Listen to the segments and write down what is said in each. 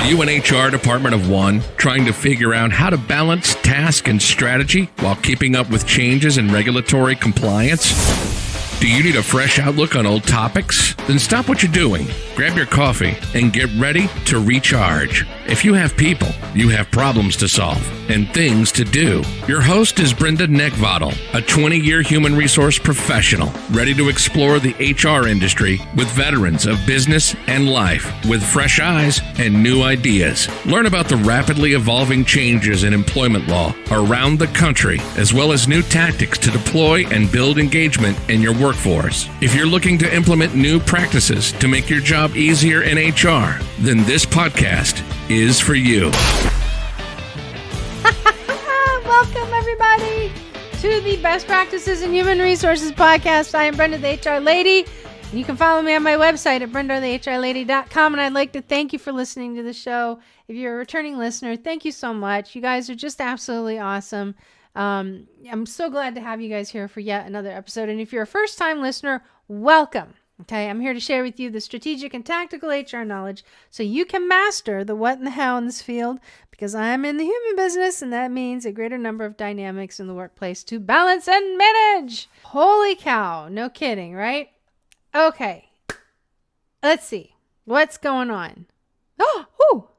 Are you an HR department of one, trying to figure out how to balance task and strategy while keeping up with changes in regulatory compliance? Do you need a fresh outlook on old topics? Then stop what you're doing, grab your coffee, and get ready to recharge. If you have people, you have problems to solve and things to do. Your host is Brenda, a 20-year human resource professional, ready to explore the HR industry with veterans of business and life with fresh eyes and new ideas. Learn about the rapidly evolving changes in employment law around the country, as well as new tactics to deploy and build engagement in your workforce. If you're looking to implement new practices to make your job easier in HR, then this podcast is for you. Welcome, everybody, to the Best Practices in Human Resources podcast. I am Brenda, the HR Lady. And you can follow me on my website at brendathehrlady.com. And I'd like to thank you for listening to the show. If you're a returning listener, thank you so much. You guys are just absolutely awesome. I'm so glad to have you guys here for yet another episode. And if you're a first-time listener, welcome. Okay, I'm here to share with you the strategic and tactical HR knowledge so you can master the what and the how in this field, because I'm in the human business, and that means a greater number of dynamics in the workplace to balance and manage. Holy cow, no kidding, right? Okay, let's see. What's going on? Oh,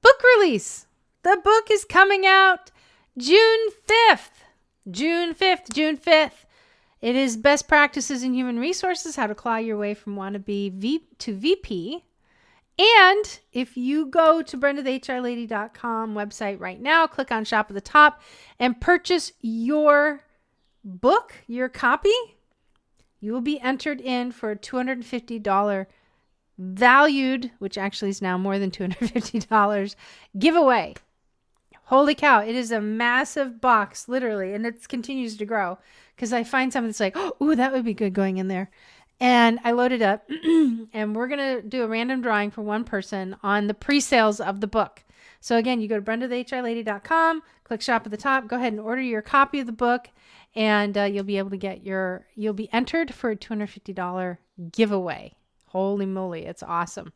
book release. The book is coming out June 5th. June 5th. It is Best Practices in Human Resources, How to Claw Your Way from Wannabe to VP. And if you go to BrendaTheHRLady.com website right now, click on shop at the top and purchase your book, your copy, you will be entered in for a $250 valued, which actually is now more than $250, giveaway. Holy cow, it is a massive box, literally, and it continues to grow because I find something that's like, oh, that would be good going in there. And I load it up, and we're going to do a random drawing for one person on the pre-sales of the book. So again, you go to BrendaTheHRLady.com, click shop at the top, go ahead and order your copy of the book, and you'll be able to get you'll be entered for a $250 giveaway. Holy moly, it's awesome.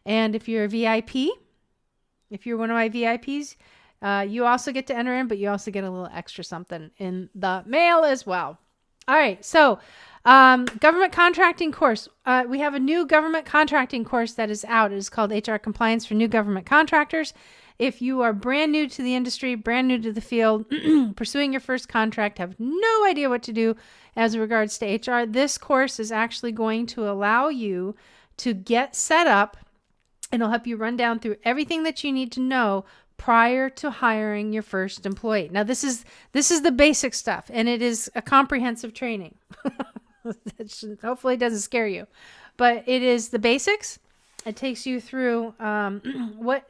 And if you're a VIP, if you're one of my VIPs, you also get to enter in, but you also get a little extra something in the mail as well. All right. So, government contracting course. We have a new government contracting course that is out. It is called HR Compliance for New Government Contractors. If you are brand new to the industry, brand new to the field, pursuing your first contract, have no idea what to do as regards to HR, this course is actually going to allow you to get set up, and it'll help you run down through everything that you need to know prior to hiring your first employee. Now, this is the basic stuff, and it is a comprehensive training. Hopefully it doesn't scare you, but it is the basics. It takes you through what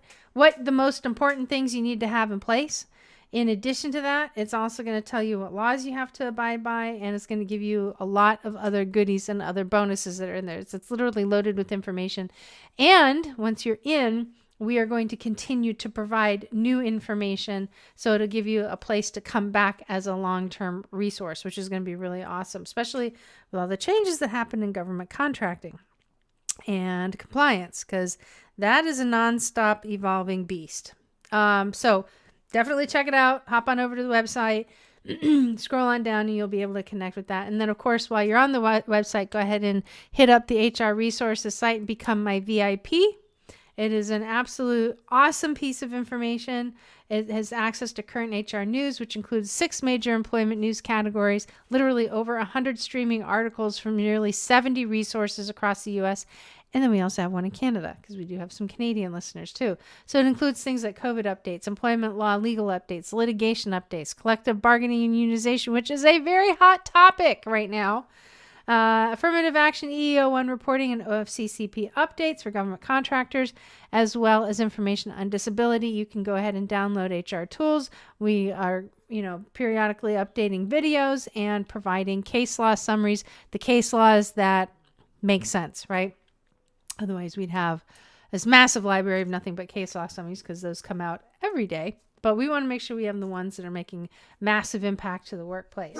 the most important things you need to have in place. In addition to that, it's also going to tell you what laws you have to abide by, and it's going to give you a lot of other goodies and other bonuses that are in there. It's literally loaded with information. And once you're in, we are going to continue to provide new information, so it'll give you a place to come back as a long-term resource, which is going to be really awesome, especially with all the changes that happen in government contracting and compliance, because that is a nonstop evolving beast. So definitely check it out. Hop on over to the website, scroll on down, and you'll be able to connect with that. And then, of course, while you're on the website, go ahead and hit up the HR resources site and become my VIP. It is an absolute awesome piece of information. It has access to current HR news, which includes 6 major employment news categories, literally over 100 streaming articles from nearly 70 resources across the U.S., and then we also have one in Canada, because we do have some Canadian listeners too. So it includes things like COVID updates, employment law, legal updates, litigation updates, collective bargaining and unionization, which is a very hot topic right now. Affirmative action, EEO1 reporting, and OFCCP updates for government contractors, as well as information on disability. You can go ahead and download HR tools. We are, periodically updating videos and providing case law summaries, the case laws that make sense, right? Otherwise, we'd have this massive library of nothing but case law summaries, because those come out every day. But we want to make sure we have the ones that are making massive impact to the workplace.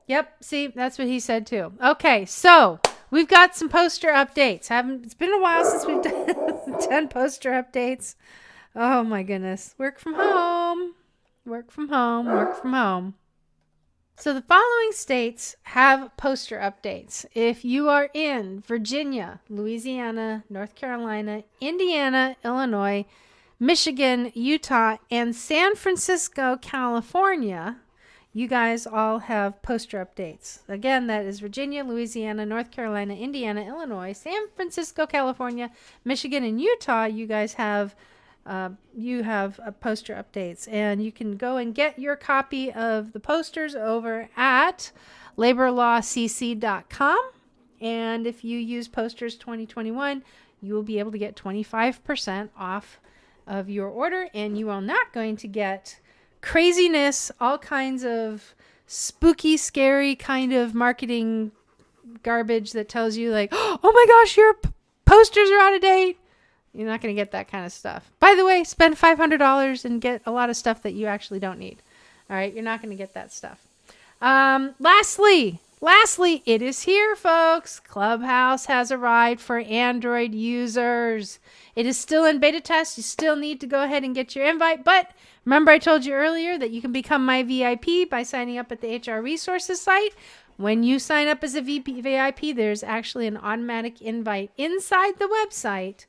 Yep, see, that's what he said too. Okay, so we've got some poster updates. It's been a while since we've 10 poster updates. Oh my goodness. Work from home. Work from home. Work from home. So the following states have poster updates. If you are in Virginia, Louisiana, North Carolina, Indiana, Illinois, Michigan, Utah, and San Francisco, California, you guys all have poster updates. Again, that is Virginia, Louisiana, North Carolina, Indiana, Illinois, San Francisco, California, Michigan, and Utah. You guys have poster updates, and you can go and get your copy of the posters over at laborlawcc.com. And if you use Posters 2021, you will be able to get 25% off of your order, and you are not going to get craziness, all kinds of spooky, scary kind of marketing garbage that tells you like, oh my gosh, your posters are out of date. You're not going to get that kind of stuff. By the way, spend $500 and get a lot of stuff that you actually don't need. All right, you're not going to get that stuff. Lastly, it is here, folks. Clubhouse has arrived for Android users. It is still in beta test. You still need to go ahead and get your invite. But remember, I told you earlier that you can become my VIP by signing up at the HR Resources site. When you sign up as a VIP, there's actually an automatic invite inside the website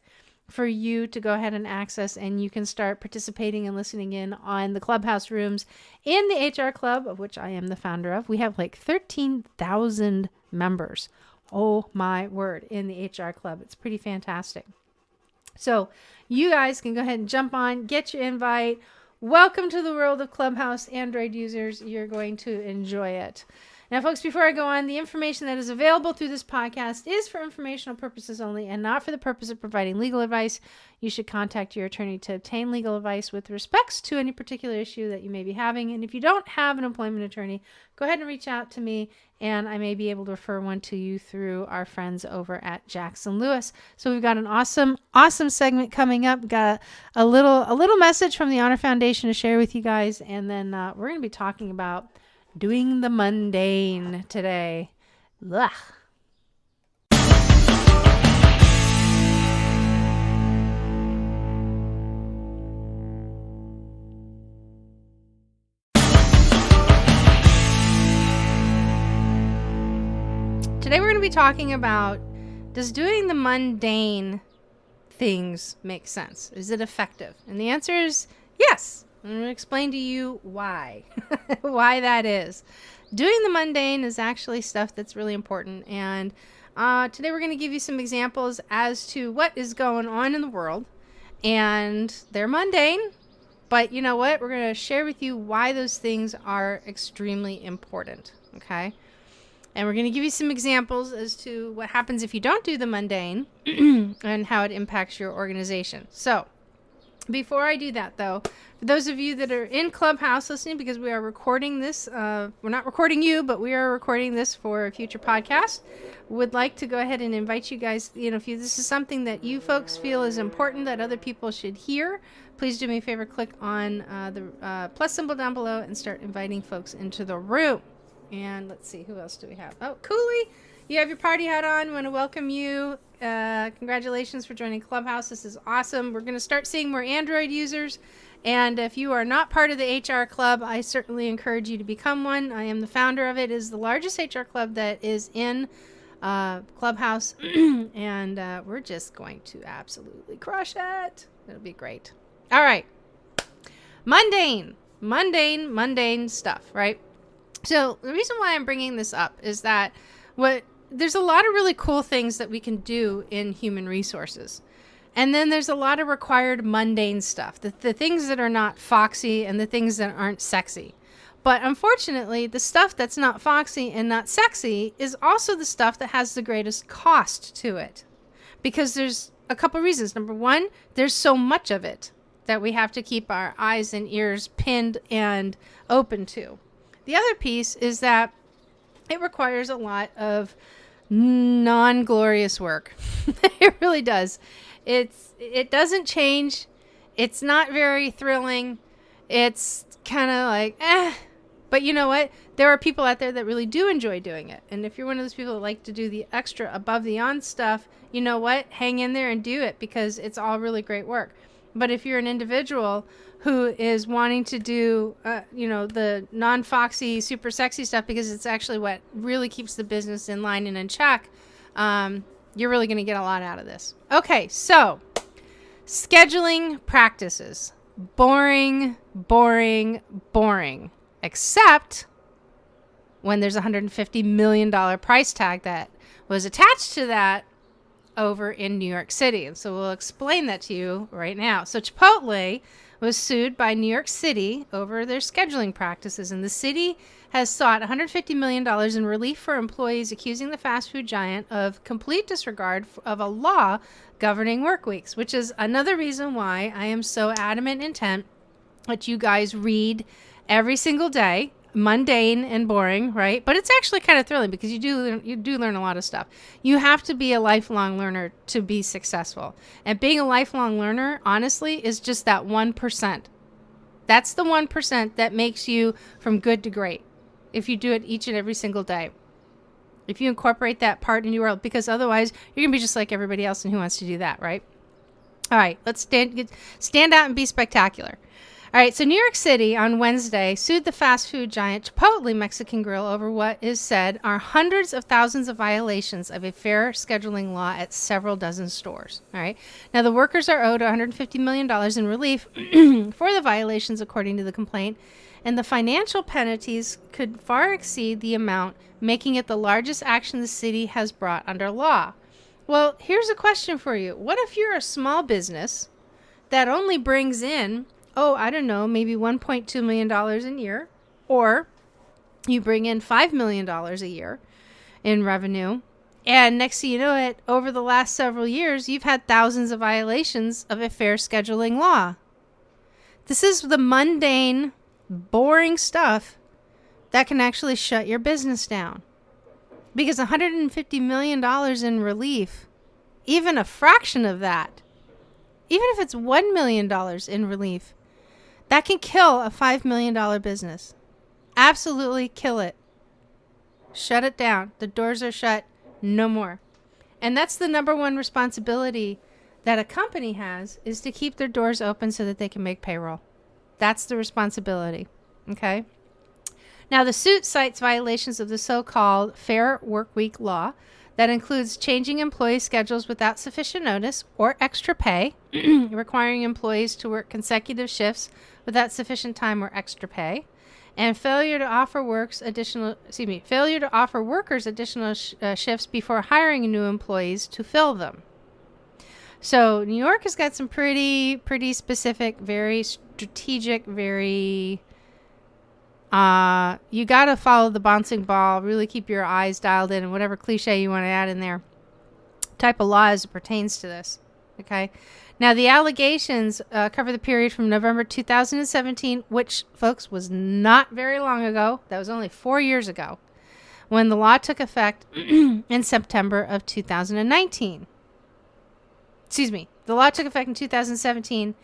for you to go ahead and access, and you can start participating and listening in on the Clubhouse rooms in the HR Club, of which I am the founder of. We have like 13,000 members. Oh my word, in the HR Club. It's pretty fantastic. So you guys can go ahead and jump on, get your invite. Welcome to the world of Clubhouse Android users. You're going to enjoy it. Now, folks, before I go on, the information that is available through this podcast is for informational purposes only and not for the purpose of providing legal advice. You should contact your attorney to obtain legal advice with respects to any particular issue that you may be having. And if you don't have an employment attorney, go ahead and reach out to me, and I may be able to refer one to you through our friends over at Jackson Lewis. So we've got an awesome segment coming up. We've got a little message from the Honor Foundation to share with you guys, and then we're going to be talking about doing the mundane today. Ugh. Today we're going to be talking about, does doing the mundane things make sense? Is it effective? And the answer is yes. I'm going to explain to you why. Why that is. Doing the mundane is actually stuff that's really important. And today we're going to give you some examples as to what is going on in the world. And they're mundane. But you know what? We're going to share with you why those things are extremely important. Okay? And we're going to give you some examples as to what happens if you don't do the mundane and how it impacts your organization. So, before I do that, though, for those of you that are in Clubhouse listening, because we are recording this, we're not recording you, but we are recording this for a future podcast, would like to go ahead and invite you guys, if this is something that you folks feel is important that other people should hear, please do me a favor, click on the plus symbol down below and start inviting folks into the room. And let's see, who else do we have? Oh, Cooley, you have your party hat on. We want to welcome you. Congratulations for joining Clubhouse. This is awesome. We're going to start seeing more Android users. And if you are not part of the HR Club, I certainly encourage you to become one. I am the founder of it. It is the largest HR club that is in Clubhouse. And we're just going to absolutely crush it. It'll be great. All right. Mundane stuff, right? So the reason why I'm bringing this up is that there's a lot of really cool things that we can do in human resources. And then there's a lot of required mundane stuff, the things that are not foxy and the things that aren't sexy. But unfortunately, the stuff that's not foxy and not sexy is also the stuff that has the greatest cost to it. Because there's a couple reasons. Number one, there's so much of it that we have to keep our eyes and ears pinned and open to. The other piece is that it requires a lot of non-glorious work. It really does. It doesn't change. It's not very thrilling. It's kind of like, But you know what? There are people out there that really do enjoy doing it. And if you're one of those people that like to do the extra above the on stuff, you know what? Hang in there and do it, because it's all really great work. But if you're an individual who is wanting to do, the non-foxy, super sexy stuff, because it's actually what really keeps the business in line and in check, you're really going to get a lot out of this. Okay, so scheduling practices. Boring, boring, boring. Except when there's a $150 million price tag that was attached to that over in New York City. And so we'll explain that to you right now. So Chipotle was sued by New York City over their scheduling practices, and the city has sought $150 million in relief for employees accusing the fast food giant of complete disregard of a law governing work weeks, which is another reason why I am so adamant and intent that you guys read every single day. Mundane and boring, right? But it's actually kind of thrilling, because you do learn a lot of stuff. You have to be a lifelong learner to be successful. And being a lifelong learner, honestly, is just that 1%. That's the 1% that makes you from good to great, if you do it each and every single day. If you incorporate that part in your world, because otherwise you're going to be just like everybody else, and who wants to do that, right? All right, let's stand out and be spectacular. All right, so New York City on Wednesday sued the fast food giant Chipotle Mexican Grill over what is said are hundreds of thousands of violations of a fair scheduling law at several dozen stores. All right, now the workers are owed $150 million in relief for the violations, according to the complaint, and the financial penalties could far exceed the amount, making it the largest action the city has brought under law. Well, here's a question for you. What if you're a small business that only brings in, maybe $1.2 million a year, or you bring in $5 million a year in revenue, and next thing you know it, over the last several years, you've had thousands of violations of a fair scheduling law. This is the mundane, boring stuff that can actually shut your business down. Because $150 million in relief, even a fraction of that, even if it's $1 million in relief, that can kill a $5 million business. Absolutely kill it. Shut it down. The doors are shut. No more. And that's the number one responsibility that a company has, is to keep their doors open so that they can make payroll. That's the responsibility. Okay? Now, the suit cites violations of the so-called Fair Workweek law that includes changing employee schedules without sufficient notice or extra pay, requiring employees to work consecutive shifts without sufficient time or extra pay, and failure to offer workers additional shifts before hiring new employees to fill them. So New York has got some pretty specific, very strategic, very you got to follow the bouncing ball, really keep your eyes dialed in, and whatever cliche you want to add in there, type of law as it pertains to this. Okay. Now, the allegations cover the period from November 2017, which, folks, was not very long ago. That was only 4 years ago, when the law took effect in September of 2019. Excuse me. The law took effect in 2017,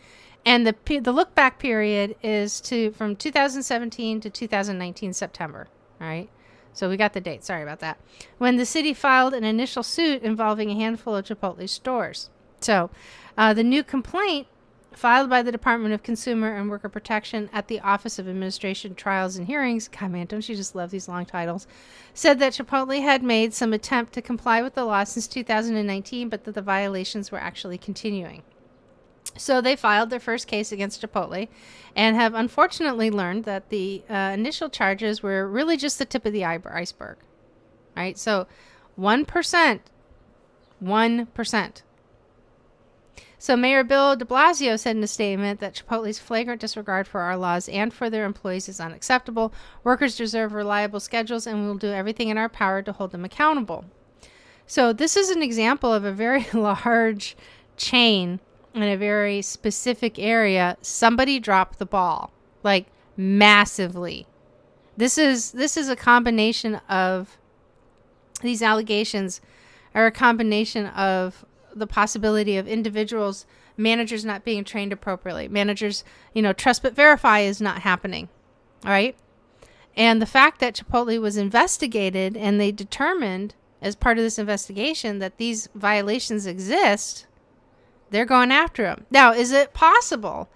and the look-back period is from 2017 to 2019 September. All right? So we got the date. Sorry about that. When the city filed an initial suit involving a handful of Chipotle stores. So the new complaint filed by the Department of Consumer and Worker Protection at the Office of Administration, Trials and Hearings, God, man, don't you just love these long titles, said that Chipotle had made some attempt to comply with the law since 2019, but that the violations were actually continuing. So they filed their first case against Chipotle and have unfortunately learned that the initial charges were really just the tip of the iceberg. Right? So 1%. So Mayor Bill de Blasio said in a statement that Chipotle's flagrant disregard for our laws and for their employees is unacceptable. Workers deserve reliable schedules, and we will do everything in our power to hold them accountable. So this is an example of a very large chain in a very specific area. Somebody dropped the ball, like massively. This is a combination of, these allegations are a combination of the possibility of individuals, managers not being trained appropriately. Managers, trust but verify is not happening. All right. And the fact that Chipotle was investigated and they determined as part of this investigation that these violations exist, they're going after them. Now, is it possible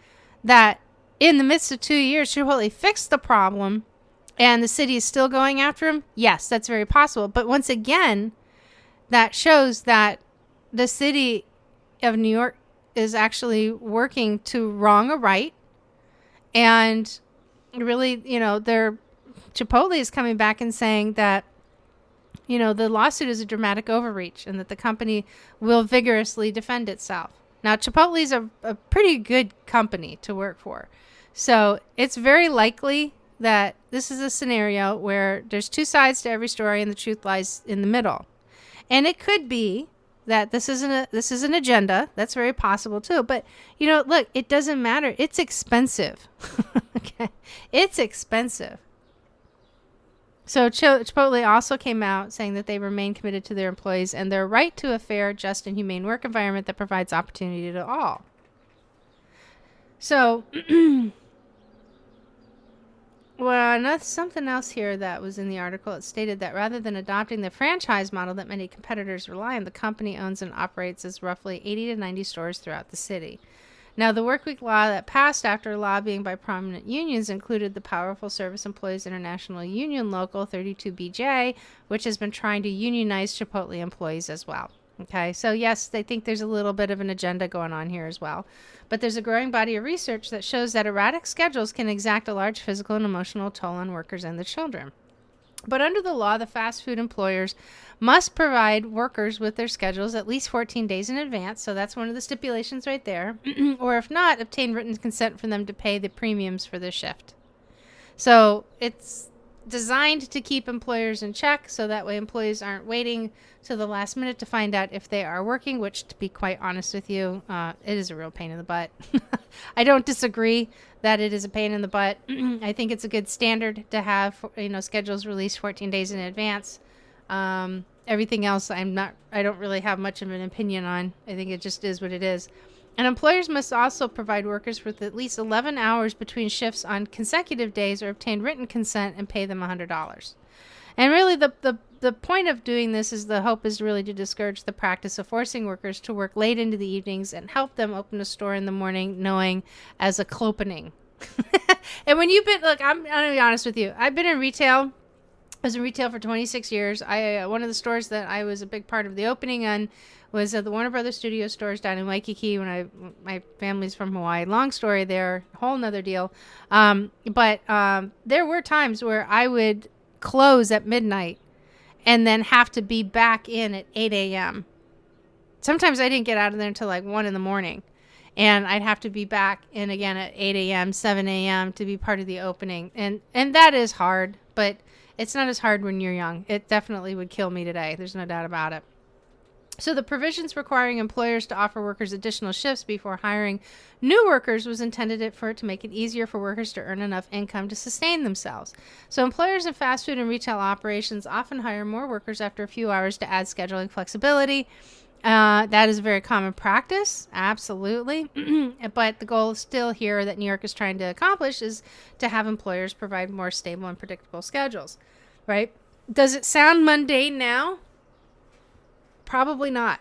that in the midst of 2 years, Chipotle fixed the problem and the city is still going after him? Yes, that's very possible. But once again, that shows that the city of New York is actually working to wrong a right. And really, Chipotle is coming back and saying that, the lawsuit is a dramatic overreach and that the company will vigorously defend itself. Now, Chipotle is a pretty good company to work for. So it's very likely that this is a scenario where there's two sides to every story and the truth lies in the middle. And it could be that this is an agenda. That's very possible too. But, look, it doesn't matter. It's expensive. Okay. It's expensive. So Chipotle also came out saying that they remain committed to their employees and their right to a fair, just, and humane work environment that provides opportunity to all. So, something else here that was in the article, it stated that rather than adopting the franchise model that many competitors rely on, the company owns and operates as roughly 80 to 90 stores throughout the city. Now, the workweek law that passed after lobbying by prominent unions included the powerful Service Employees International Union Local 32BJ, which has been trying to unionize Chipotle employees as well. Okay, so yes, they think there's a little bit of an agenda going on here as well. But there's a growing body of research that shows that erratic schedules can exact a large physical and emotional toll on workers and the children. But under the law, the fast food employers must provide workers with their schedules at least 14 days in advance. So that's one of the stipulations right there. Or if not, obtain written consent for them to pay the premiums for their shift. So it's designed to keep employers in check, so that way employees aren't waiting to the last minute to find out if they are working, which, to be quite honest with you, it is a real pain in the butt. I don't disagree that it is a pain in the butt. I think it's a good standard to have, schedules released 14 days in advance. Everything else, I don't really have much of an opinion on. I think it just is what it is. And employers must also provide workers with at least 11 hours between shifts on consecutive days or obtain written consent and pay them $100. And really the point of doing this is the hope is really to discourage the practice of forcing workers to work late into the evenings and help them open a store in the morning knowing as a clopening. And when you've been, look, I'm going to be honest with you. I've been in retail. I was in retail for 26 years. One of the stores that I was a big part of the opening on was the Warner Brothers Studio stores down in Waikiki when my family's from Hawaii. Long story there, whole nother deal. But there were times where I would close at midnight and then have to be back in at 8 a.m. Sometimes I didn't get out of there until like 1 in the morning. And I'd have to be back in again at 8 a.m., 7 a.m. to be part of the opening. And that is hard, but it's not as hard when you're young. It definitely would kill me today. There's no doubt about it. So the provisions requiring employers to offer workers additional shifts before hiring new workers was intended for it to make it easier for workers to earn enough income to sustain themselves. So employers in fast food and retail operations often hire more workers after a few hours to add scheduling flexibility. That is a very common practice, absolutely. But the goal still here that New York is trying to accomplish is to have employers provide more stable and predictable schedules, right? Does it sound mundane now? Probably not.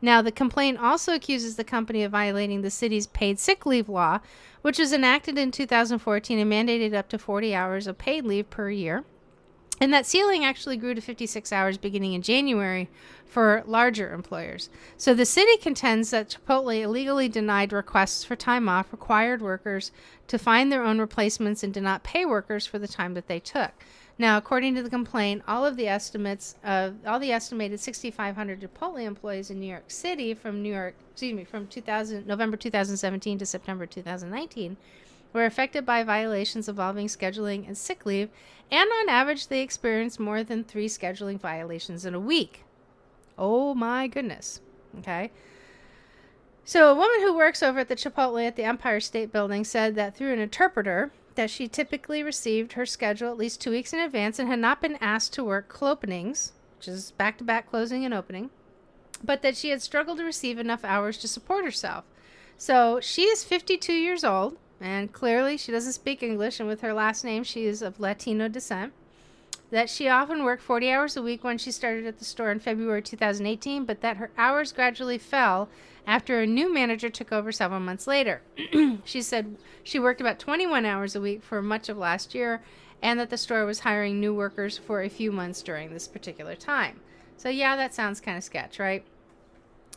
Now, the complaint also accuses the company of violating the city's paid sick leave law, which was enacted in 2014 and mandated up to 40 hours of paid leave per year. And that ceiling actually grew to 56 hours beginning in January for larger employers. So the city contends that Chipotle illegally denied requests for time off, required workers to find their own replacements, and did not pay workers for the time that they took. Now, according to the complaint, all the estimated 6,500 Chipotle employees in New York City from November 2017 to September 2019 were affected by violations involving scheduling and sick leave, and on average, they experienced more than 3 scheduling violations in a week. Oh my goodness. Okay. So a woman who works over at the Chipotle at the Empire State Building said that through an interpreter that she typically received her schedule at least 2 weeks in advance and had not been asked to work clopenings, which is back-to-back closing and opening, but that she had struggled to receive enough hours to support herself. So she is 52 years old. and clearly she doesn't speak English, and with her last name, she is of Latino descent, that she often worked 40 hours a week when she started at the store in February 2018, but that her hours gradually fell after a new manager took over several months later. She said she worked about 21 hours a week for much of last year, and that the store was hiring new workers for a few months during this particular time. So yeah, that sounds kind of sketch, right?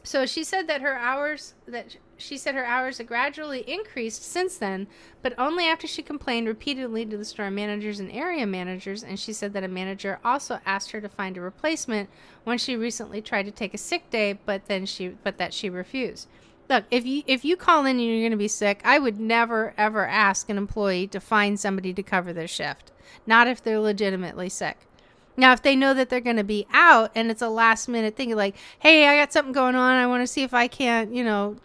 So she said that her hours had gradually increased since then, but only after she complained repeatedly to the store managers and area managers, and she said that a manager also asked her to find a replacement when she recently tried to take a sick day, but that she refused. Look, if you call in and you're going to be sick, I would never ever ask an employee to find somebody to cover their shift. Not if they're legitimately sick. Now, if they know that they're going to be out and it's a last minute thing, like, hey, I got something going on, I want to see if I can't,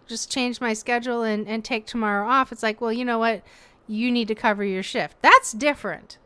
just change my schedule and take tomorrow off. It's like, well, you know what? You need to cover your shift. That's different.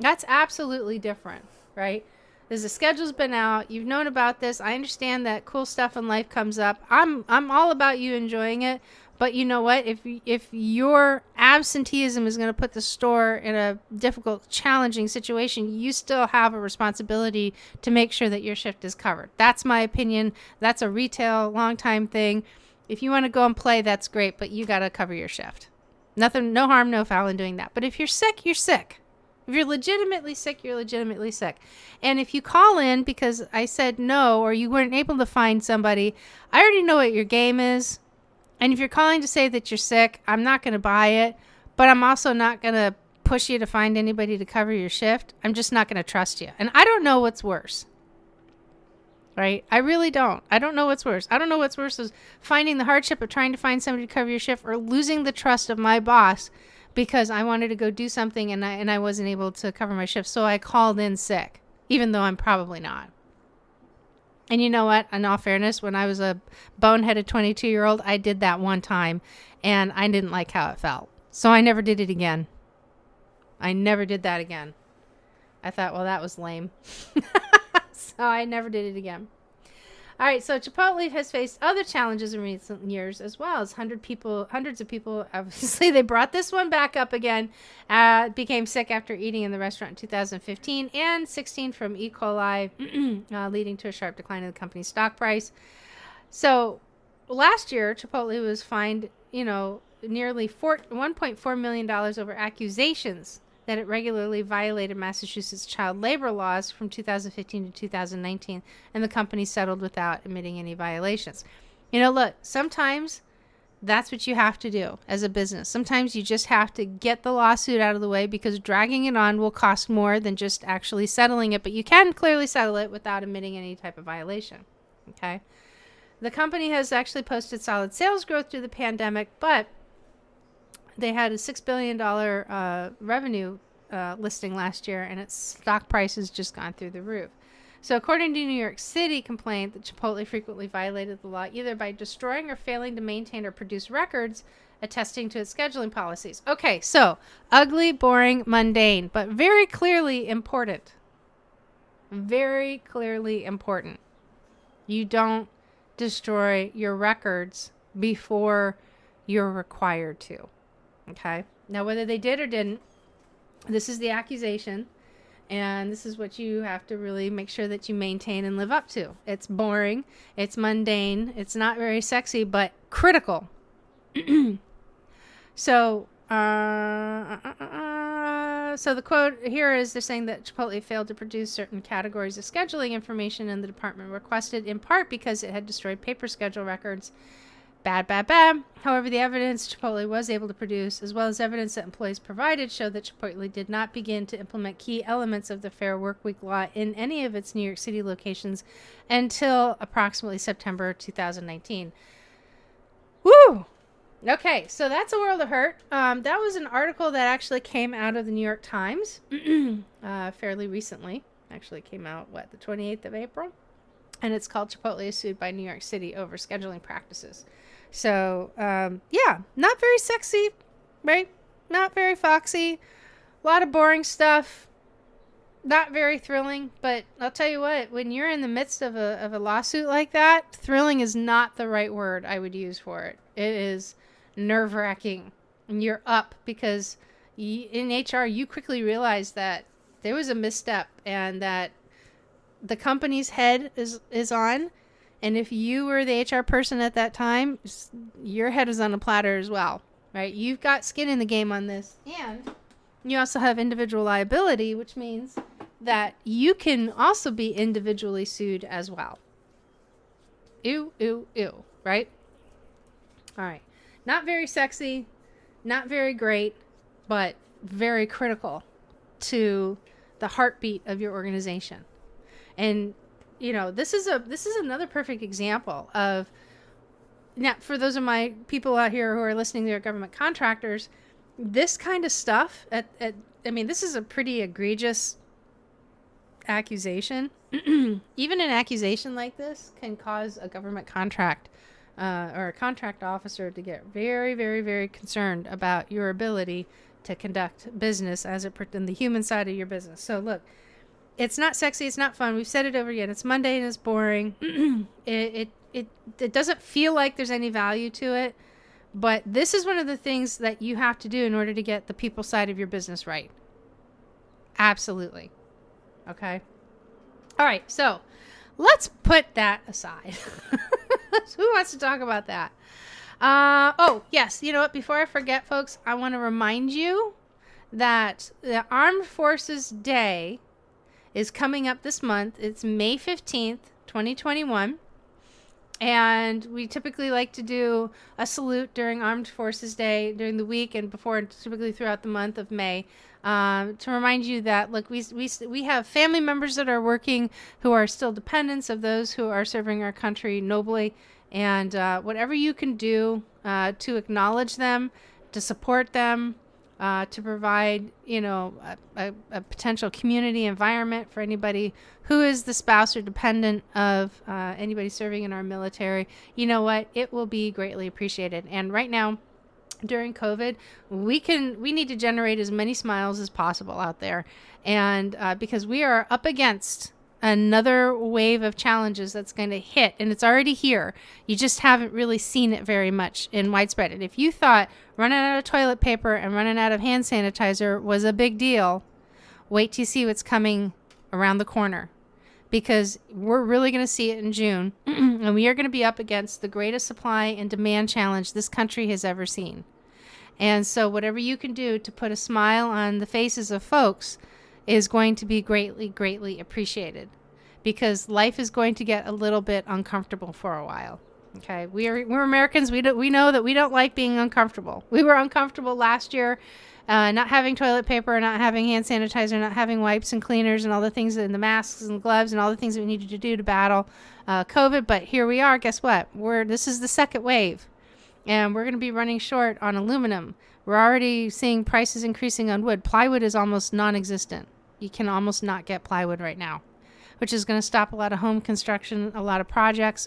That's absolutely different, right? The schedule's been out. You've known about this. I understand that cool stuff in life comes up. I'm all about you enjoying it. But you know what? If your absenteeism is going to put the store in a difficult, challenging situation, you still have a responsibility to make sure that your shift is covered. That's my opinion. That's a retail, long-time thing. If you want to go and play, that's great, but you got to cover your shift. Nothing, no harm, no foul in doing that. But if you're sick, you're sick. If you're legitimately sick, you're legitimately sick. And if you call in because I said no or you weren't able to find somebody, I already know what your game is. And if you're calling to say that you're sick, I'm not going to buy it, but I'm also not going to push you to find anybody to cover your shift. I'm just not going to trust you. And I don't know what's worse, right? I really don't. I don't know what's worse. I don't know what's worse is finding the hardship of trying to find somebody to cover your shift or losing the trust of my boss because I wanted to go do something and I wasn't able to cover my shift. So I called in sick, even though I'm probably not. And you know what? In all fairness, when I was a boneheaded 22-year-old, I did that one time, and I didn't like how it felt. So I never did it again. I never did that again. I thought, well, that was lame. So I never did it again. All right, so Chipotle has faced other challenges in recent years as well as hundreds of people, obviously, they brought this one back up again, became sick after eating in the restaurant in 2015, and 16 from E. coli, leading to a sharp decline in the company's stock price. So last year, Chipotle was fined, nearly $1.4 million over accusations that it regularly violated Massachusetts child labor laws from 2015 to 2019, and the company settled without admitting any violations. Look, sometimes that's what you have to do as a business. Sometimes you just have to get the lawsuit out of the way because dragging it on will cost more than just actually settling it, but you can clearly settle it without admitting any type of violation, okay? The company has actually posted solid sales growth through the pandemic, but they had a $6 billion revenue listing last year, and its stock price has just gone through the roof. So according to New York City complaint that Chipotle frequently violated the law either by destroying or failing to maintain or produce records attesting to its scheduling policies. Okay, so ugly, boring, mundane, but very clearly important. Very clearly important. You don't destroy your records before you're required to. Okay. Now, whether they did or didn't, this is the accusation, and this is what you have to really make sure that you maintain and live up to. It's boring. It's mundane. It's not very sexy, but critical. So the quote here is they're saying that Chipotle failed to produce certain categories of scheduling information, and the department requested in part because it had destroyed paper schedule records. Bad. However, the evidence Chipotle was able to produce, as well as evidence that employees provided, showed that Chipotle did not begin to implement key elements of the Fair Workweek law in any of its New York City locations until approximately September 2019. Woo! Okay, so that's a world of hurt. That was an article that actually came out of the New York Times fairly recently. Actually came out, the 28th of April? And it's called Chipotle is sued by New York City over scheduling practices. So, not very sexy, right? Not very foxy. A lot of boring stuff. Not very thrilling. But I'll tell you what, when you're in the midst of a lawsuit like that, thrilling is not the right word I would use for it. It is nerve-wracking. and you're up because in HR, you quickly realize that there was a misstep and that the company's head is on. And if you were the HR person at that time, your head is on a platter as well, right? You've got skin in the game on this. And you also have individual liability, which means that you can also be individually sued as well. Ew, ew, ew, right? All right. Not very sexy, not very great, but very critical to the heartbeat of your organization. And this is another perfect example of, now for those of my people out here who are listening, they're government contractors, this kind of stuff this is a pretty egregious accusation. Even an accusation like this can cause a government contract or a contract officer to get very, very, very concerned about your ability to conduct business in the human side of your business. So look, it's not sexy. It's not fun. We've said it over again. It's mundane. It's boring. It doesn't feel like there's any value to it. But this is one of the things that you have to do in order to get the people side of your business right. Absolutely. Okay. All right. So let's put that aside. Who wants to talk about that? Oh, yes. You know what? Before I forget, folks, I want to remind you that the Armed Forces Day is coming up this month. It's May 15th, 2021. And we typically like to do a salute during Armed Forces Day during the week and before, typically throughout the month of May, to remind you that, look, we have family members that are working who are still dependents of those who are serving our country nobly. And whatever you can do to acknowledge them, to support them, to provide, a potential community environment for anybody who is the spouse or dependent of anybody serving in our military, you know what? It will be greatly appreciated. And right now, during COVID, we need to generate as many smiles as possible out there. And because we are up against another wave of challenges that's going to hit, and it's already here. You just haven't really seen it very much in widespread. And if you thought running out of toilet paper and running out of hand sanitizer was a big deal, wait till you see what's coming around the corner, because we're really going to see it in June. And we are going to be up against the greatest supply and demand challenge this country has ever seen. And so whatever you can do to put a smile on the faces of folks is going to be greatly, greatly appreciated, because life is going to get a little bit uncomfortable for a while. Okay, we're Americans. We know that we don't like being uncomfortable. We were uncomfortable last year, not having toilet paper, not having hand sanitizer, not having wipes and cleaners, and all the things, and the masks and gloves and all the things that we needed to do to battle COVID. But here we are. Guess what? This is the second wave, and we're going to be running short on aluminum. We're already seeing prices increasing on wood. Plywood is almost non-existent. You can almost not get plywood right now, which is going to stop a lot of home construction, a lot of projects.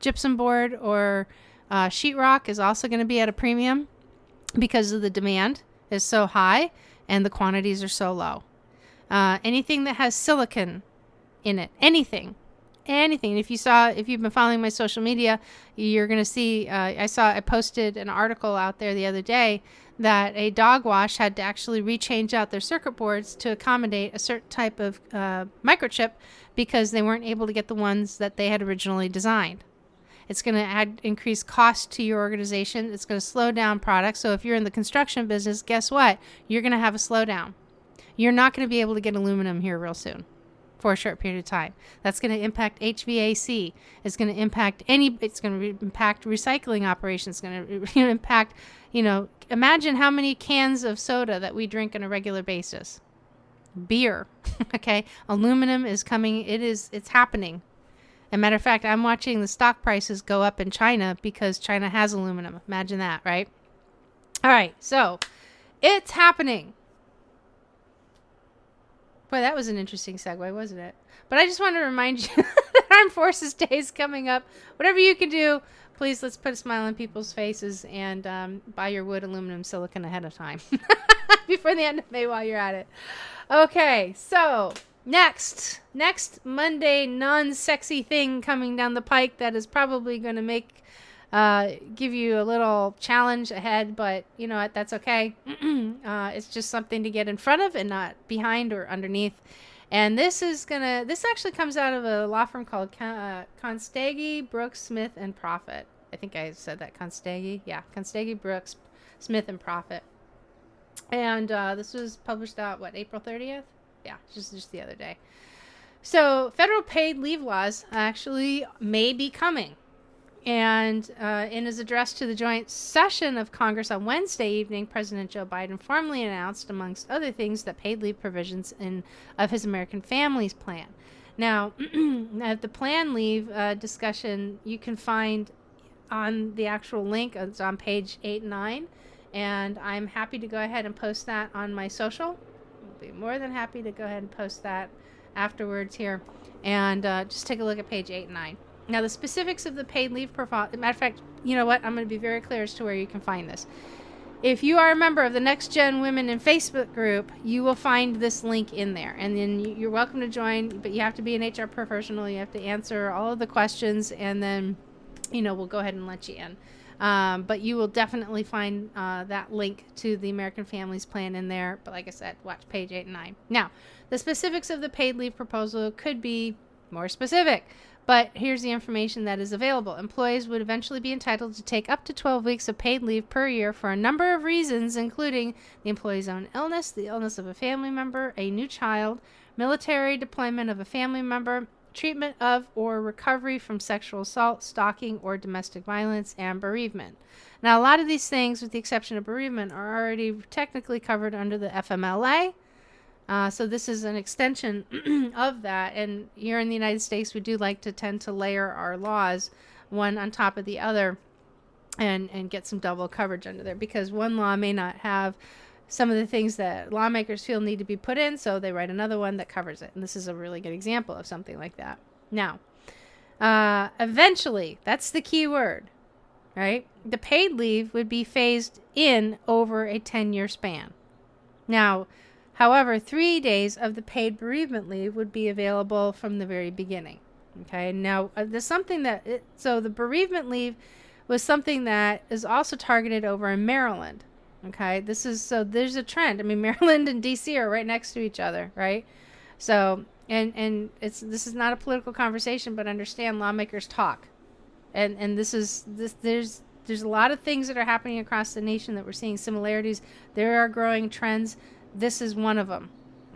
Gypsum board or sheetrock is also going to be at a premium because of the demand is so high and the quantities are so low. Anything that has silicon in it, anything. If you've been following my social media, you're going to see, I posted an article out there the other day that a dog wash had to actually rechange out their circuit boards to accommodate a certain type of microchip because they weren't able to get the ones that they had originally designed. It's going to add increased cost to your organization. It's going to slow down products. So if you're in the construction business, guess what? You're going to have a slowdown. You're not going to be able to get aluminum here real soon for a short period of time. That's going to impact HVAC. It's going to impact it's going to impact recycling operations. It's going to impact, imagine how many cans of soda that we drink on a regular basis. Beer. Okay. Aluminum is coming. It's happening. As a matter of fact, I'm watching the stock prices go up in China because China has aluminum. Imagine that, right? All right. So it's happening. Boy, that was an interesting segue, wasn't it? But I just want to remind you that Armed Forces Day is coming up. Whatever you can do, please, let's put a smile on people's faces and buy your wood, aluminum, silicon ahead of time before the end of May while you're at it. Okay, so next Monday non-sexy thing coming down the pike that is probably going to make give you a little challenge ahead, but you know what? That's okay. It's just something to get in front of and not behind or underneath. And this actually comes out of a law firm called Constaggie, Brooks, Smith, and Profit. I think I said that, Constaggie. Yeah, Constaggie, Brooks, Smith, and Profit. And this was published out, April 30th? Yeah, just the other day. So federal paid leave laws actually may be coming. And in his address to the joint session of Congress on Wednesday evening, President Joe Biden formally announced, amongst other things, that paid leave provisions of his American Families Plan. Now, the plan leave discussion you can find on the actual link. It's on page 8 and 9. And I'm happy to go ahead and post that on my social. I'll be more than happy to go ahead and post that afterwards here. And just take a look at page 8 and 9. Now, the specifics of the paid leave profile, matter of fact, you know what? I'm going to be very clear as to where you can find this. If you are a member of the Next Gen Women in Facebook group, you will find this link in there. And then you're welcome to join, but you have to be an HR professional. You have to answer all of the questions, and then, we'll go ahead and let you in. But you will definitely find that link to the American Families Plan in there. But like I said, watch page 8 and 9. Now, the specifics of the paid leave proposal could be more specific. But here's the information that is available. Employees would eventually be entitled to take up to 12 weeks of paid leave per year for a number of reasons, including the employee's own illness, the illness of a family member, a new child, military deployment of a family member, treatment of or recovery from sexual assault, stalking, or domestic violence, and bereavement. Now, a lot of these things, with the exception of bereavement, are already technically covered under the FMLA. So this is an extension of that. And here in the United States, we do like to tend to layer our laws one on top of the other and get some double coverage under there, because one law may not have some of the things that lawmakers feel need to be put in, so they write another one that covers it. And this is a really good example of something like that. Now, eventually, that's the key word, right? The paid leave would be phased in over a 10-year span. Now, however, 3 days of the paid bereavement leave would be available from the very beginning. Okay, now there's something so the bereavement leave was something that is also targeted over in Maryland. Okay, there's a trend. I mean, Maryland and DC are right next to each other, right? So, and this is not a political conversation, but understand lawmakers talk. And there's a lot of things that are happening across the nation that we're seeing similarities. There are growing trends. This is one of them,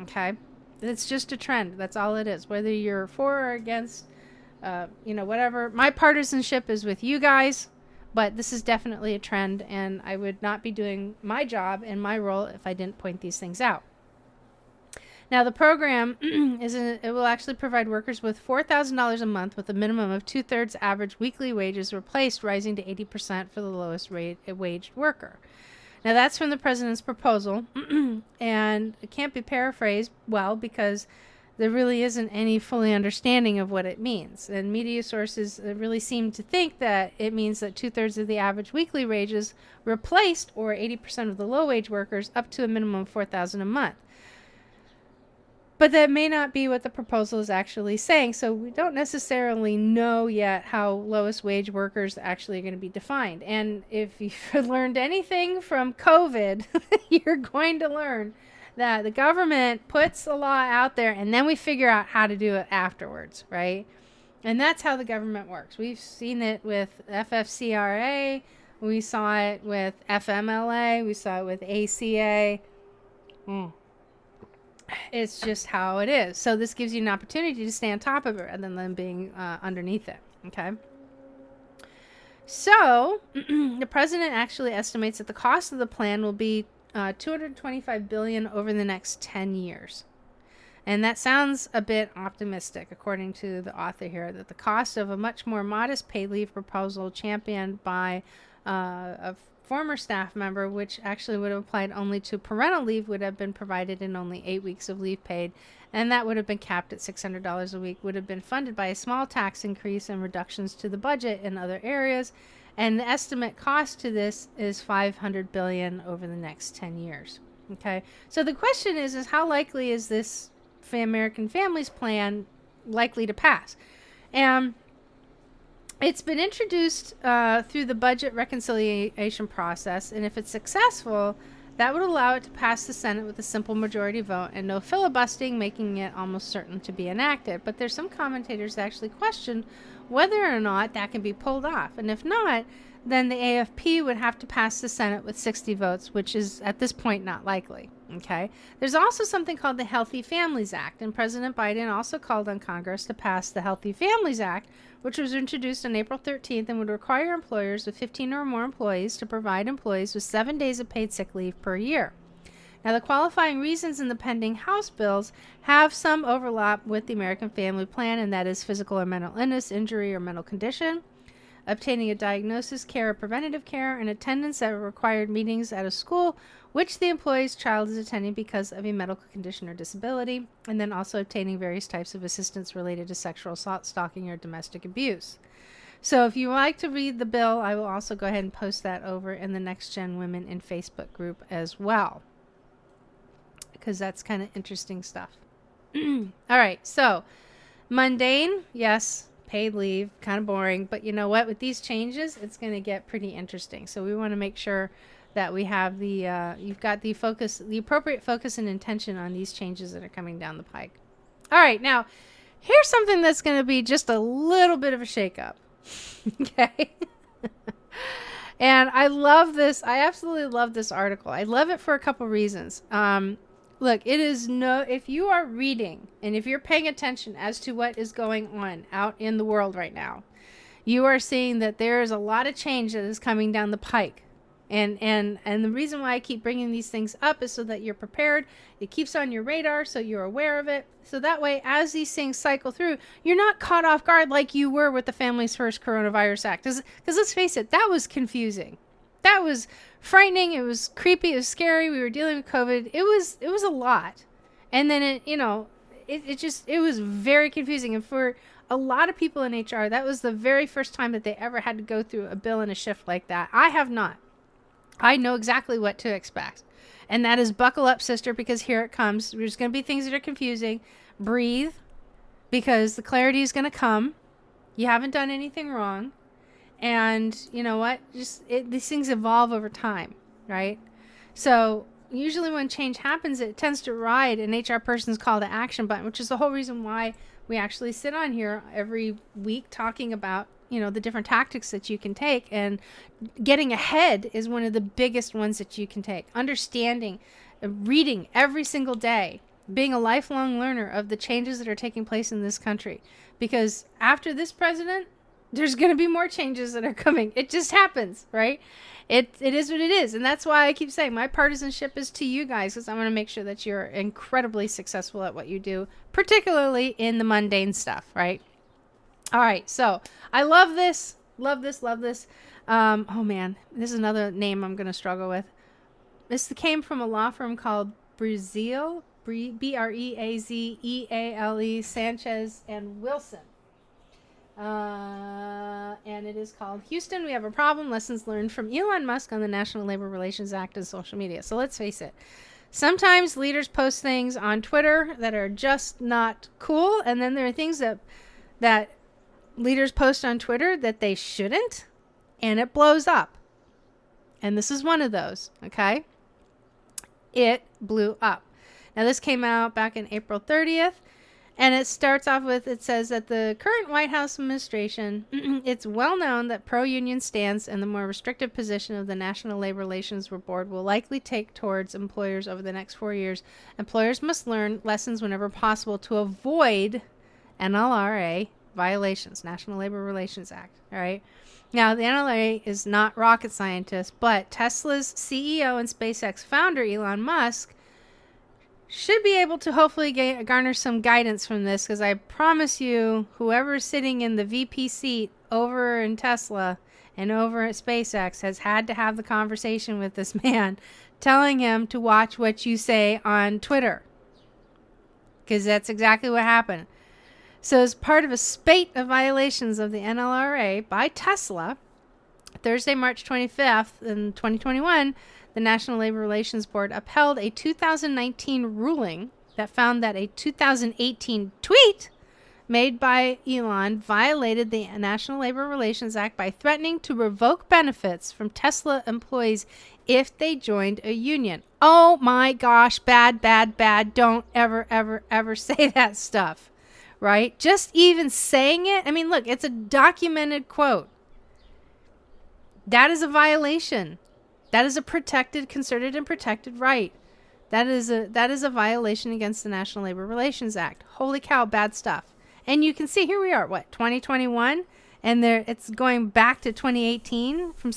okay? It's just a trend. That's all it is. Whether you're for or against, whatever. My partisanship is with you guys, but this is definitely a trend, and I would not be doing my job and my role if I didn't point these things out. Now, the program it will actually provide workers with $4,000 a month with a minimum of 2/3 average weekly wages replaced, rising to 80% for the lowest waged worker. Now, that's from the president's proposal, and it can't be paraphrased well because there really isn't any fully understanding of what it means. And media sources really seem to think that it means that 2/3 of the average weekly wages replaced, or 80% of the low-wage workers, up to a minimum of $4,000 a month. But that may not be what the proposal is actually saying, so we don't necessarily know yet how lowest wage workers actually are going to be defined. And if you've learned anything from COVID, you're going to learn that the government puts a law out there and then we figure out how to do it afterwards, right? And that's how the government works. We've seen it with FFCRA, we saw it with FMLA, we saw it with ACA. It's just how it is. So this gives you an opportunity to stay on top of it rather than being underneath it. Okay. So the president actually estimates that the cost of the plan will be $225 billion over the next 10 years. And that sounds a bit optimistic, according to the author here, that the cost of a much more modest paid leave proposal championed by a former staff member, which actually would have applied only to parental leave, would have been provided in only 8 weeks of leave paid, and that would have been capped at $600 a week, would have been funded by a small tax increase and reductions to the budget in other areas, and the estimate cost to this is $500 billion over the next 10 years. Okay, so the question is how likely is this American Families Plan likely to pass? And It's been introduced through the budget reconciliation process, and if it's successful, that would allow it to pass the Senate with a simple majority vote and no filibustering, making it almost certain to be enacted. But there's some commentators that actually question whether or not that can be pulled off. And if not, then the AFP would have to pass the Senate with 60 votes, which is at this point not likely. Okay. There's also something called the Healthy Families Act, and President Biden also called on Congress to pass the Healthy Families Act, which was introduced on April 13th and would require employers with 15 or more employees to provide employees with 7 days of paid sick leave per year. Now, the qualifying reasons in the pending House bills have some overlap with the American Family Plan, and that is physical or mental illness, injury, or mental condition, obtaining a diagnosis, care, or preventative care, and attendance at required meetings at a school which the employee's child is attending because of a medical condition or disability, and then also obtaining various types of assistance related to sexual assault, stalking, or domestic abuse. So if you would like to read the bill, I will also go ahead and post that over in the Next Gen Women in Facebook group as well, because that's kind of interesting stuff. All right, so mundane, yes, paid leave, kind of boring, but you know what? With these changes, it's going to get pretty interesting. So we want to make sure that we have the you've got the focus, the appropriate focus and intention on these changes that are coming down the pike. All right, now here's something that's going to be just a little bit of a shakeup. Okay. And I love this. I absolutely love this article. I love it for a couple reasons. Look, it is if you are reading and if you're paying attention as to what is going on out in the world right now, you are seeing that there is a lot of change that is coming down the pike. And the reason why I keep bringing these things up is so that you're prepared. It keeps on your radar so you're aware of it. So that way, as these things cycle through, you're not caught off guard like you were with the Families First Coronavirus Act. Because let's face it, that was confusing. That was frightening. It was creepy. It was scary. We were dealing with COVID. It was a lot. And then it was very confusing. And for a lot of people in HR, that was the very first time that they ever had to go through a bill and a shift like that. I have not. I know exactly what to expect. And that is buckle up, sister, because here it comes. There's going to be things that are confusing. Breathe, because the clarity is going to come. You haven't done anything wrong. And you know what? These things evolve over time, right? So usually when change happens, it tends to ride an HR person's call to action button, which is the whole reason why we actually sit on here every week talking about, the different tactics that you can take. And getting ahead is one of the biggest ones that you can take. Understanding, reading every single day, being a lifelong learner of the changes that are taking place in this country. Because after this president, there's going to be more changes that are coming. It just happens, right? It is what it is. And that's why I keep saying my partisanship is to you guys, because I want to make sure that you're incredibly successful at what you do, particularly in the mundane stuff, right? All right. So I love this. Love this. Love this. Oh, man. This is another name I'm going to struggle with. This came from a law firm called Breazeale, Breazeale, Sanchez and Wilson. And it is called Houston, We Have a Problem, Lessons Learned from Elon Musk on the National Labor Relations Act and Social Media. So let's face it. Sometimes leaders post things on Twitter that are just not cool. And then there are things that leaders post on Twitter that they shouldn't. And it blows up. And this is one of those. Okay. It blew up. Now this came out back in April 30th. And it starts off with, it says that the current White House administration, it's well known that pro-union stance and the more restrictive position of the National Labor Relations Board will likely take towards employers over the next 4 years. Employers must learn lessons whenever possible to avoid NLRA violations, National Labor Relations Act. All right. Now, the NLRA is not rocket scientists, but Tesla's CEO and SpaceX founder, Elon Musk, should be able to hopefully garner some guidance from this, because I promise you, whoever's sitting in the VP seat over in Tesla and over at SpaceX has had to have the conversation with this man, telling him to watch what you say on Twitter, because that's exactly what happened. So as part of a spate of violations of the NLRA by Tesla, Thursday, March 25th in 2021, the National Labor Relations Board upheld a 2019 ruling that found that a 2018 tweet made by Elon violated the National Labor Relations Act by threatening to revoke benefits from Tesla employees if they joined a union. Oh my gosh, bad, bad, bad. Don't ever, ever, ever say that stuff, right? Just even saying it. I mean, look, it's a documented quote. That is a violation. That is a protected, concerted and protected right. That is a violation against the National Labor Relations Act. Holy cow, bad stuff. And you can see here we are, 2021? And it's going back to 2018 from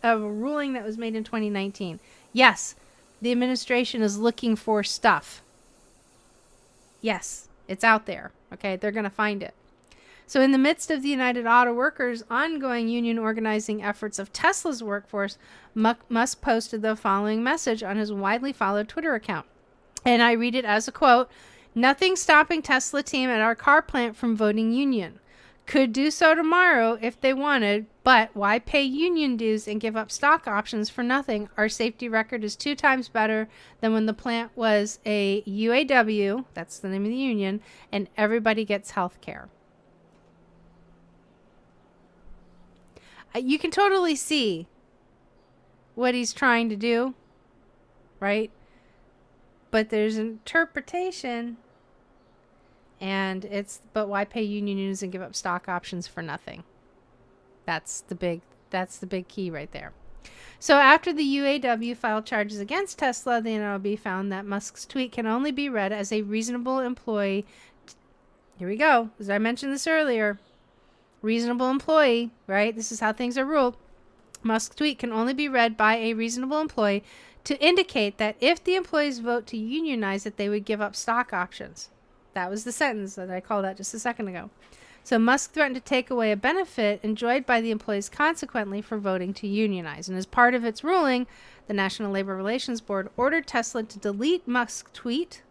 a ruling that was made in 2019. Yes, the administration is looking for stuff. Yes, it's out there. Okay, they're going to find it. So in the midst of the United Auto Workers' ongoing union organizing efforts of Tesla's workforce, Musk posted the following message on his widely followed Twitter account. And I read it as a quote, "Nothing stopping Tesla team at our car plant from voting union. Could do so tomorrow if they wanted, but why pay union dues and give up stock options for nothing? Our safety record is 2 times better than when the plant was a UAW," that's the name of the union, "and everybody gets health care." You can totally see what he's trying to do, right? But there's interpretation, and but why pay union dues and give up stock options for nothing? That's the big key right there. So after the UAW filed charges against Tesla, the NLRB found that Musk's tweet can only be read as a reasonable employee. Here we go. As I mentioned this earlier, reasonable employee, right? This is how things are ruled. Musk's tweet can only be read by a reasonable employee to indicate that if the employees vote to unionize, that they would give up stock options. That was the sentence that I called out just a second ago. So Musk threatened to take away a benefit enjoyed by the employees consequently for voting to unionize. And as part of its ruling, the National Labor Relations Board ordered Tesla to delete Musk's tweet,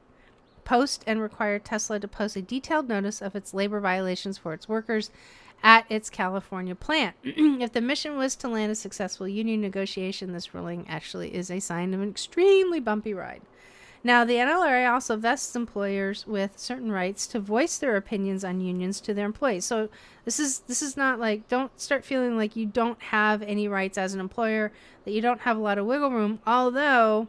post, and required Tesla to post a detailed notice of its labor violations for its workers at its California plant. If the mission was to land a successful union negotiation, this ruling actually is a sign of an extremely bumpy ride. Now, the NLRA also vests employers with certain rights to voice their opinions on unions to their employees. So this is not like, don't start feeling like you don't have any rights as an employer, that you don't have a lot of wiggle room, although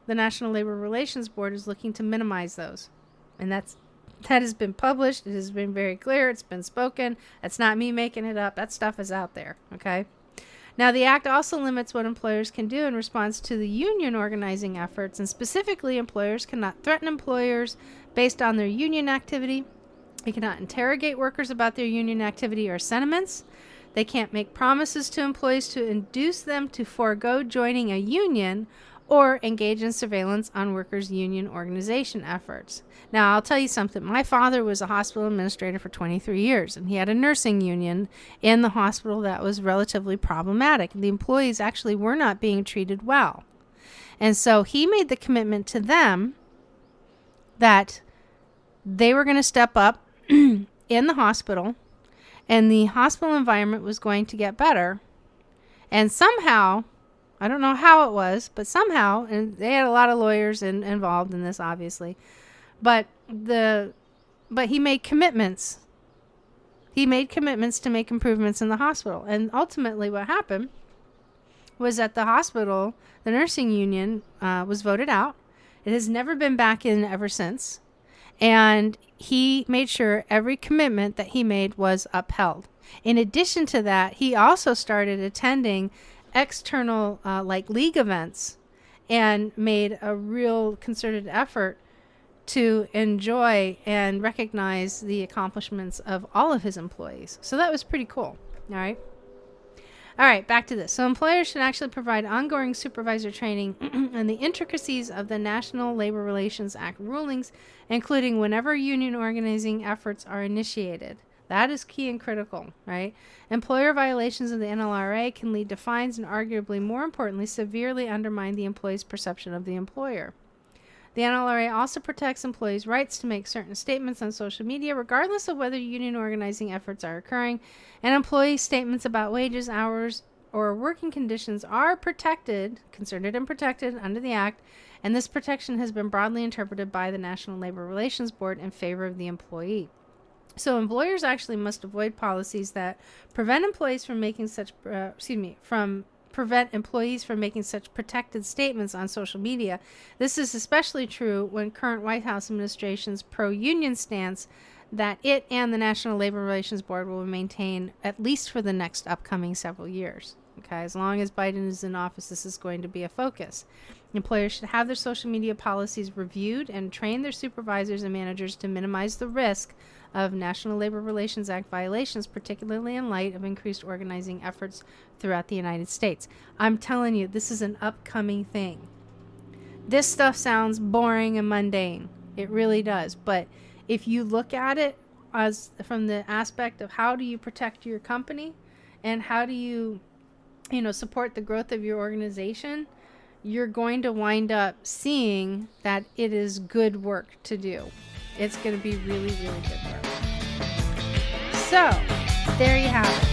the National Labor Relations Board is looking to minimize those. And that has been published. It has been very clear. It's been spoken. It's not me making it up. That stuff is out there. Okay. Now, the act also limits what employers can do in response to the union organizing efforts, and specifically, employers cannot threaten employers based on their union activity. They cannot interrogate workers about their union activity or sentiments. They can't make promises to employees to induce them to forego joining a union or engage in surveillance on workers' union organization efforts. Now, I'll tell you something. My father was a hospital administrator for 23 years, and he had a nursing union in the hospital that was relatively problematic. The employees actually were not being treated well. And so he made the commitment to them that they were going to step up in the hospital, and the hospital environment was going to get better. And somehow, I don't know how it was, but somehow, and they had a lot of lawyers involved in this, obviously, but he made commitments. He made commitments to make improvements in the hospital. And ultimately what happened was that the hospital, the nursing union, was voted out. It has never been back in ever since. And he made sure every commitment that he made was upheld. In addition to that, he also started attending external league events and made a real concerted effort to enjoy and recognize the accomplishments of all of his employees. So that was pretty cool. All right, back to this. So employers should actually provide ongoing supervisor training and the intricacies of the National Labor Relations Act rulings, including whenever union organizing efforts are initiated. That is key and critical, right? Employer violations of the NLRA can lead to fines and, arguably more importantly, severely undermine the employee's perception of the employer. The NLRA also protects employees' rights to make certain statements on social media, regardless of whether union organizing efforts are occurring, and employee statements about wages, hours, or working conditions are protected, considered and protected under the Act, and this protection has been broadly interpreted by the National Labor Relations Board in favor of the employee. So employers actually must avoid policies that prevent employees from making such, prevent employees from making such protected statements on social media. This is especially true when current White House administration's pro-union stance that it and the National Labor Relations Board will maintain at least for the next upcoming several years. Okay, as long as Biden is in office, this is going to be a focus. Employers should have their social media policies reviewed and train their supervisors and managers to minimize the risk of National Labor Relations Act violations, particularly in light of increased organizing efforts throughout the United States. I'm telling you, this is an upcoming thing. This stuff sounds boring and mundane. It really does. But if you look at it as from the aspect of how do you protect your company and how do you support the growth of your organization, you're going to wind up seeing that it is good work to do. It's going to be really, really good work. So, there you have it.